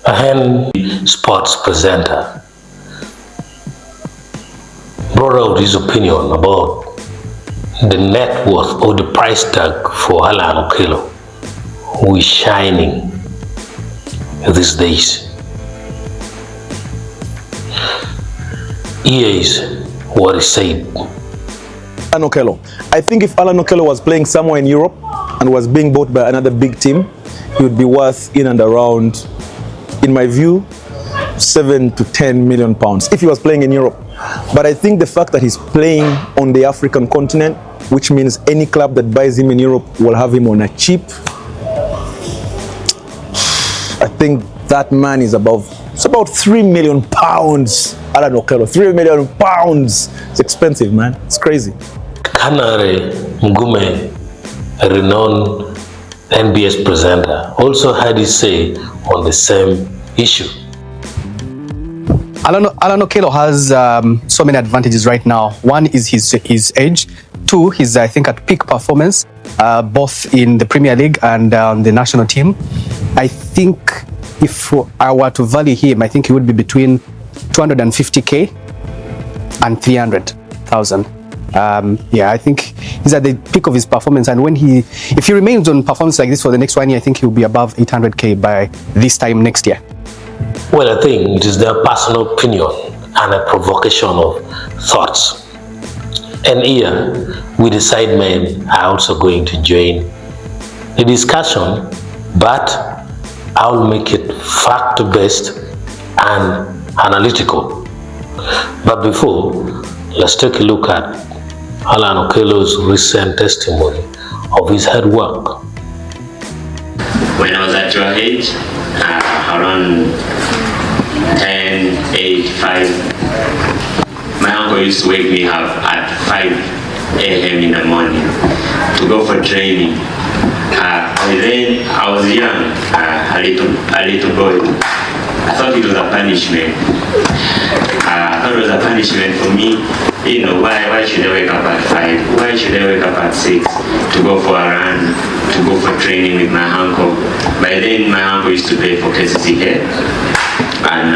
A hand sports presenter brought out his opinion about the net worth or the price tag for Allan Okello, who is shining these days. Here is what he said. Allan Okello. I think if Allan Okello was playing somewhere in Europe and was being bought by another big team, he would be worth in and around, in my view, 7 to 10 million pounds if he was playing in Europe. But I think the fact that he's playing on the African continent, which means any club that buys him in Europe will have him on a cheap, I think that man is it's about 3 million pounds. Allan Okello, 3 million pounds. It's expensive, man. It's crazy. Kanare Mgume, a renowned NBS presenter, also had his say on the same issue. Allan Okello has so many advantages right now. One is his age. Two, he's, I think, at peak performance, both in the Premier League and the national team. I think if I were to value him, I think he would be between 250k and 300,000. I think he's at the peak of his performance, and if he remains on performance like this for the next 1 year, I think he'll be above 800k by this time next year. Well, I think it is their personal opinion and a provocation of thoughts. And here, we the sidemen are also going to join the discussion, but I'll make it fact-based and analytical. But before, let's take a look at Allan Okello's recent testimony of his hard work. When I was at your age, around 10, 8, 5, my uncle used to wake me up at 5 a.m. in the morning to go for training. Then I was young, a little boy. I thought it was a punishment. I thought it was a punishment for me. You know, why should I wake up at 5? Why should I wake up at 6 to go for a run, to go for training with my uncle? By then, my uncle used to pay for KCC here, and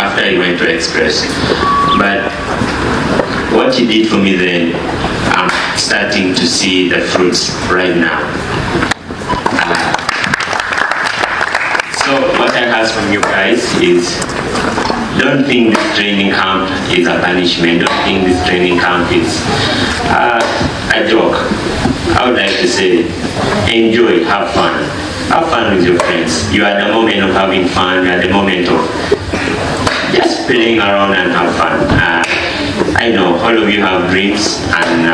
after he went to Express. But what he did for me then, I'm starting to see the fruits right now. So what I ask from you guys is, don't think this training camp is a punishment. Don't think this training camp is a joke. I would like to say, enjoy, have fun. Have fun with your friends. You are at the moment of having fun. You are at the moment of just playing around and have fun. I know all of you have dreams, and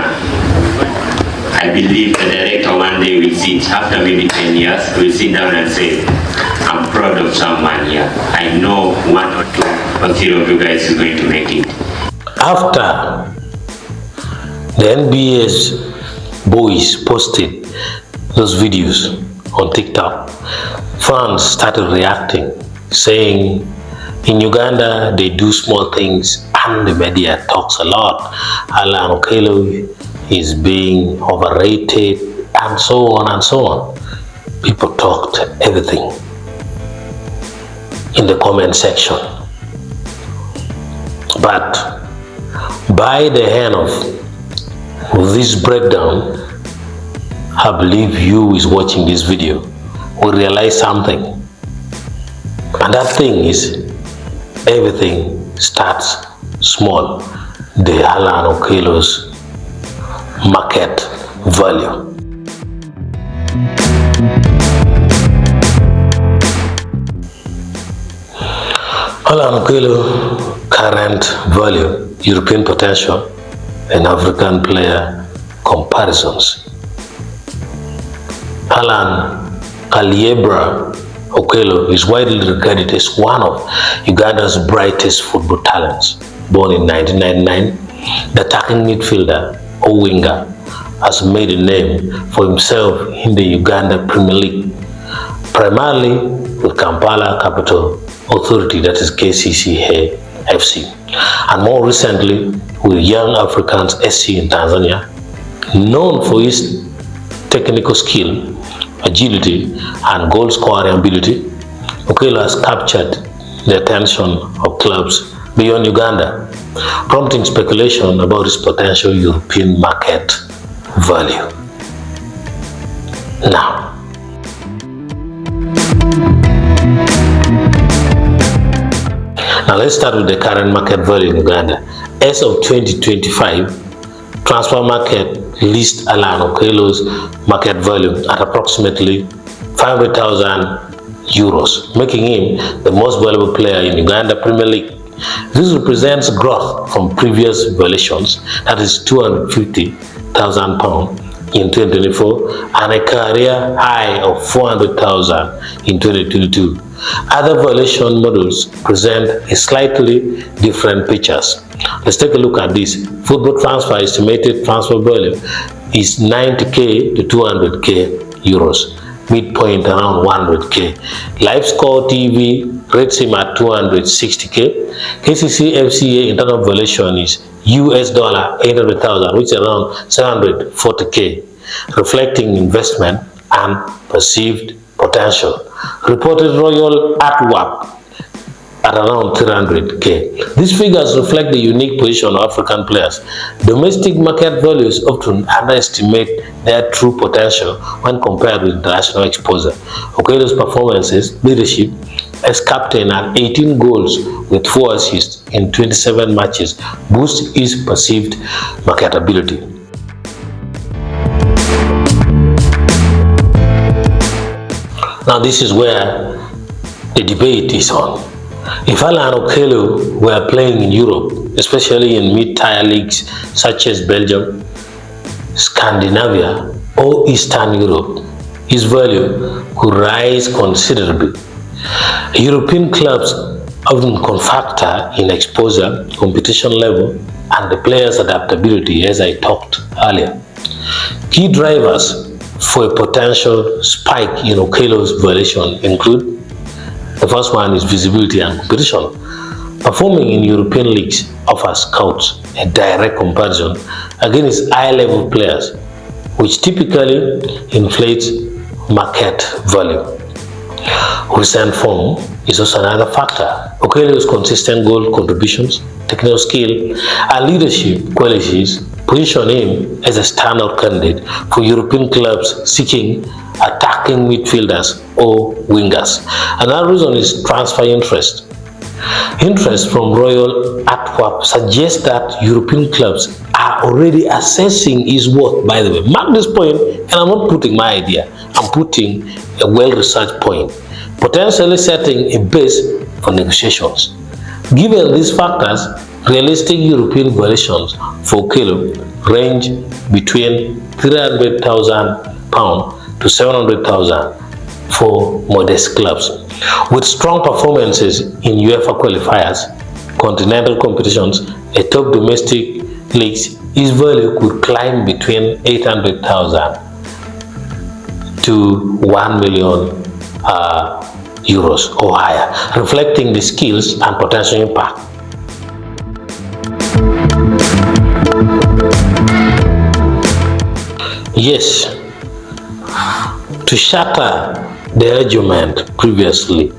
I believe the director one day will sit, after maybe 10 years, will sit down and say, I'm proud of someone here. I know 1 or 2 or 3 of you guys is going to make it. After the NBS boys posted those videos on TikTok, fans started reacting, saying in Uganda they do small things and the media talks a lot. Allan Okello is being overrated, and so on and so on. People talked everything in the comment section. But by the end of this breakdown, I believe you who is watching this video will realize something. And that thing is, everything starts small. The Allan Okello's market value. Allan Okello current value, European potential, and African player comparisons. Allan Okello is widely regarded as one of Uganda's brightest football talents. Born in 1999, the attacking midfielder or winger has made a name for himself in the Uganda Premier League, primarily with Kampala Capital Authority, that is KCCA FC, and more recently with Young Africans SC in Tanzania. Known for his technical skill, agility, and goal scoring ability, Okello has captured the attention of clubs beyond Uganda, prompting speculation about his potential European market value. Now, let's start with the current market value in Uganda. As of 2025, Transfer Market lists Allan Okello's market value at approximately 500,000 euros, making him the most valuable player in Uganda Premier League. This represents growth from previous valuations, that is 250,000 pounds in 2024 and a career high of 400,000 in 2022. Other valuation models present a slightly different pictures. Let's take a look at this. Football Transfer estimated transfer value is 90k to 200k euros, midpoint around 100k. LiveScore TV rates him at 260k. KCC FCA internal valuation is US dollar 800,000, which is around 740k, reflecting investment and perceived potential. Reported Royal Atwap at around 300k. These figures reflect the unique position of African players. Domestic market values often underestimate their true potential when compared with international exposure. Okello's performances, leadership as captain and 18 goals with 4 assists in 27 matches boost his perceived marketability. Now this is where the debate is on. If Allan Okello were playing in Europe, especially in mid-tier leagues such as Belgium, Scandinavia, or Eastern Europe, his value could rise considerably. European clubs often factor in exposure, competition level, and the player's adaptability, as I talked earlier. Key drivers for a potential spike in Okello's valuation include: the first one is visibility and competition. Performing in European leagues offers scouts a direct comparison against high-level players, which typically inflates market value. Recent form is also another factor. Okello's consistent goal contributions, technical skill, and leadership qualities position him as a standout candidate for European clubs seeking attacking midfielders or wingers. Another reason is transfer interest. Interest from Royal Antwerp suggests that European clubs are already assessing his worth. By the way, mark this point, and I'm not putting my idea, I'm putting a well-researched point, potentially setting a base for negotiations. Given these factors, realistic European valuations for Okello range between £300,000 to 700,000 for modest clubs. With strong performances in UEFA qualifiers, continental competitions, and top domestic leagues, his value could climb between 800,000 to 1 million euros or higher, reflecting the skills and potential impact. Yes, to shatter the argument previously,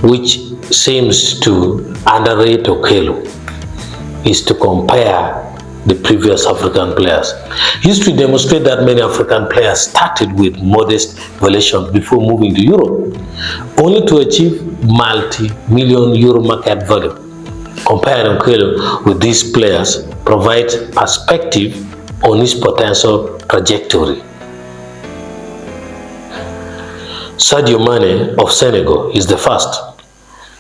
which seems to underrate Okello, is to compare the previous African players. History demonstrates that many African players started with modest valuations before moving to Europe, only to achieve multi-million euro market value. Comparing Okello with these players provides perspective on his potential trajectory. Sadio Mane of Senegal is the first.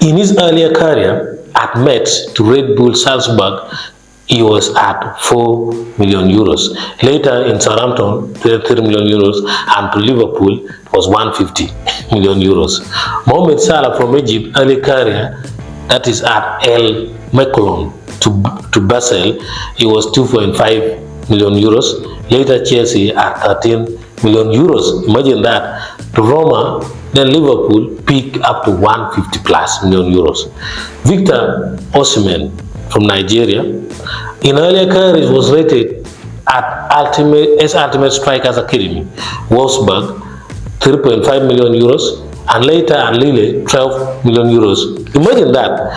In his earlier career at Metz to Red Bull Salzburg, he was at 4 million euros. Later in Southampton, 3 million euros, and to Liverpool was 150 million euros. Mohamed Salah from Egypt, early career, that is at El Mecolon to Basel, he was 2.5 million euros. Later Chelsea at 13 million euros. Imagine that. To Roma, then Liverpool peak up to 150 plus million euros. Victor Osimhen from Nigeria, in earlier careers was rated at Ultimate Strikers Academy, Wolfsburg, 3.5 million euros. and later at Lille, 12 million euros. Imagine that.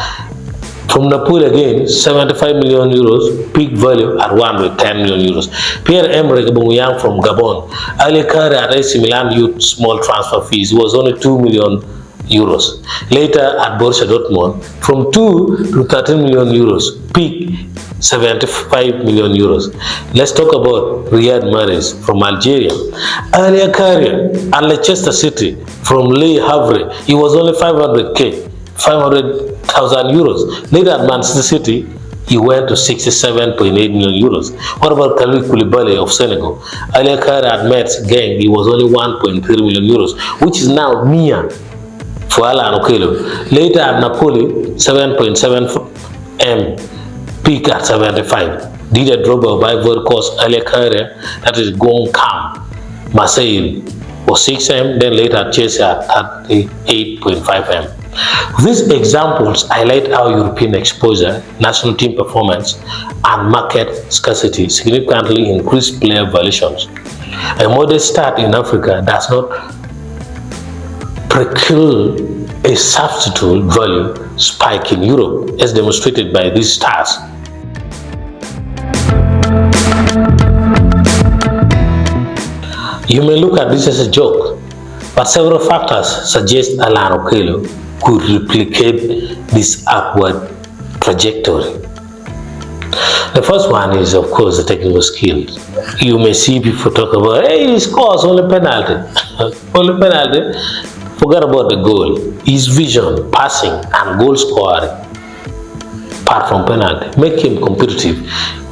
From Napoli again, 75 million euros, peak value at 110 million euros. Pierre-Emerick Aubameyang from Gabon, Ali Kare at AC Milan youth small transfer fees was only 2 million euros. Later at Borussia Dortmund, from 2 to 13 million euros, peak 75 million euros. Let's talk about Riyad Mahrez from Algeria. Ali Kare at Leicester City from Le Havre, he was only 500k, 500,000 euros. Later at Manchester City, he went to 67.8 million euros. What about Kalidou Koulibaly of Senegal? Ali Kare at Metz, gang, he was only 1.3 million euros, which is now near for Allan Okello. Later at Napoli, 7.7 M, peak at 75. Didier Drogba of Ivory Coast, Ali Kare, that is Goncam, Marseille was 6M, then later at Chelsea at 38.5M. These examples highlight how European exposure, national team performance, and market scarcity significantly increase player valuations. A modest start in Africa does not preclude a substitute value spike in Europe, as demonstrated by these stars. You may look at this as a joke, but several factors suggest Allan Okello could replicate this upward trajectory. The first one is, of course, the technical skills. You may see people talk about, hey, he scores only penalty. Only penalty. Forget about the goal. His vision, passing, and goal scoring, apart from penalty, make him competitive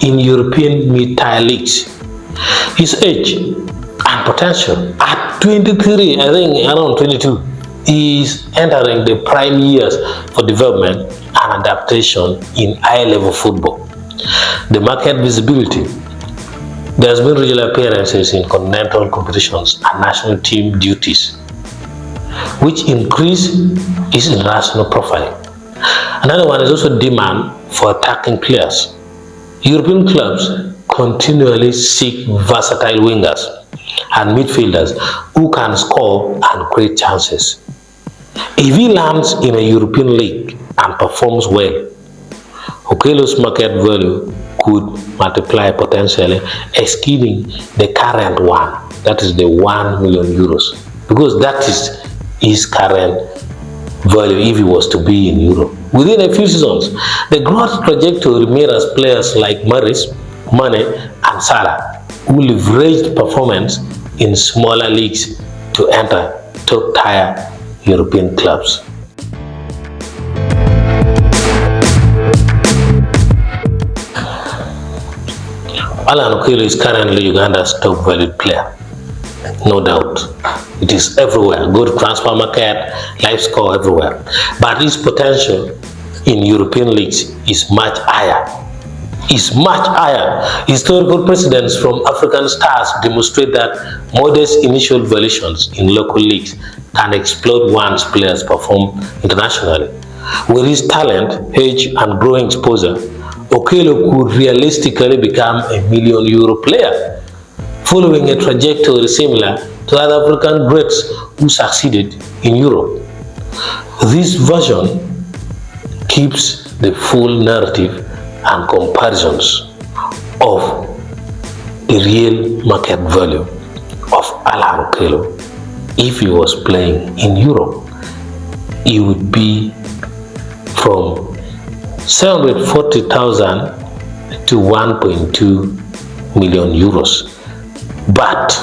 in European mid-tier leagues. His age and potential at 23, I think around 22, is entering the prime years for development and adaptation in high-level football. The market visibility. There has been regular appearances in continental competitions and national team duties, which increase his international profile. Another one is also demand for attacking players. European clubs continually seek versatile wingers and midfielders who can score and create chances. If he lands in a European league and performs well, Okello's market value could multiply potentially, exceeding the current one, that is the 1 million euros, because that is his current value if he was to be in Europe. Within a few seasons, the growth trajectory mirrors players like Mahrez, Mane, and Salah, who leveraged performance in smaller leagues to enter top-tier European clubs. Allan Okello is currently Uganda's top valued player. No doubt. It is everywhere. Go to transfer market, live score everywhere. But his potential in European leagues is much higher. Historical precedents from African stars demonstrate that modest initial valuations in local leagues can explode once players perform internationally. With his talent, age, and growing exposure, Okello could realistically become a €1 million player, following a trajectory similar to other African greats who succeeded in Europe. This version keeps the full narrative and comparisons of the real market value of Allan Okello. If he was playing in Europe, he would be from 740,000 to 1.2 million euros. But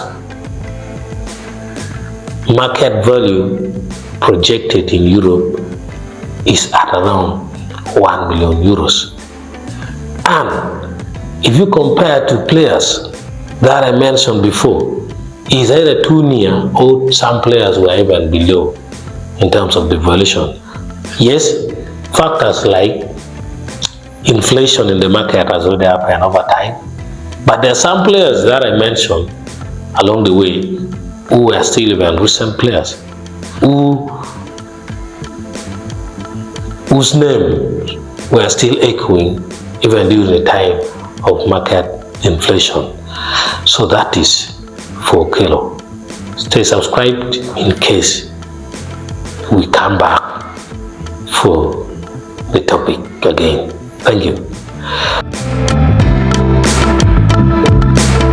market value projected in Europe is at around 1 million euros. And if you compare to players that I mentioned before, is either too near or some players were even below in terms of the valuation. Yes, factors like inflation in the market has already happened over time, but there are some players that I mentioned along the way who are still even recent players whose names were still echoing even during the time of market inflation. So that is for Okello. Stay subscribed in case we come back for the topic again. Thank you.